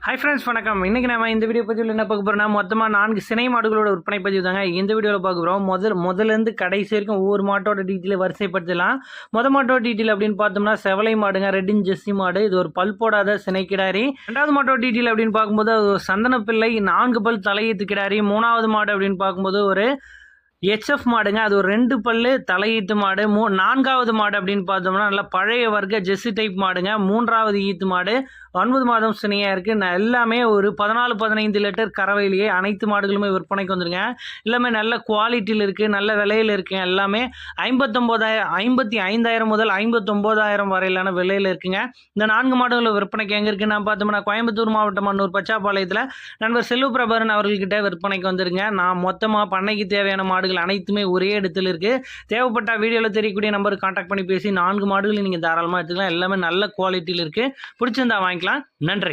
Hi friends வணக்கம். இன்றைக்கி நம்ம இந்த வீடியோ பதிவில் என்ன பார்க்க போகிறோம்னா மொத்தமாக 4 சினை மாடுகளோட விற்பனை பதிவு தாங்க இந்த வீடியோவில் பார்க்க போகிறோம். முதல்லேருந்து கடைசி வரைக்கும் ஒவ்வொரு மாட்டோட டீட்டெயிலை வரிசைப்படுத்தலாம். மாட்டோட டீட்டெயில் அப்படின்னு பார்த்தோம்னா செவலை மாடுங்க, ரெட்டின் ஜெர்சி மாடு. இது ஒரு பல் போடாத சினை கிடாரி. ரெண்டாவது மாட்டோட டீட்டெயில் அப்படின்னு பார்க்கும்போது அது ஒரு சந்தனப்பிள்ளை 4 பல் தலையீத்து கிடாரி. மூணாவது மாடு அப்படின்னு பார்க்கும்போது ஒரு எச்எஃப் மாடுங்க, அது ஒரு 2 பல்லு தலையீத்து மாடு. நான்காவது மாடு அப்படின்னு பார்த்தோம்னா நல்லா பழைய வர்க்க ஜெர்சி டைப் மாடுங்க. 3வது ஈத்து மாடு, 9 மாதம் சினையாக இருக்குது. எல்லாமே ஒரு 14-15 லிட்டர் கறவையிலேயே அனைத்து மாடுகளுமே விற்பனைக்கு வந்துருங்க. எல்லாமே நல்ல குவாலிட்டியில் இருக்குது, நல்ல விலையில் இருக்குங்க. எல்லாமே 55,000 முதல் 59,000 வரையிலான விலையில் இருக்குங்க. இந்த 4 மாடுகள் விற்பனைக்கு எங்கே இருக்குன்னு நான் பார்த்தோம்னா கோயம்புத்தூர் மாவட்டம் அன்னூர் பச்சாப்பாளையத்தில் நண்பர் செல்வபிரபரன் அவர்கள்கிட்ட விற்பனைக்கு வந்துருங்க. நான் மொத்தமாக பண்ணைக்கு தேவையான மாடுகள் அனைத்துமே ஒரே இடத்துல இருக்குது. தேவைப்பட்ட வீடியோவில் தெரியக்கூடிய நம்பருக்கு கான்டாக்ட் பண்ணி பேசி 4 மாடுகள் நீங்கள் தாராளமாக எடுத்துக்கலாம். எல்லாமே நல்ல குவாலிட்டியில் இருக்குது. பிடிச்சிருந்தா வாங்கிக்கலாம். நன்றி.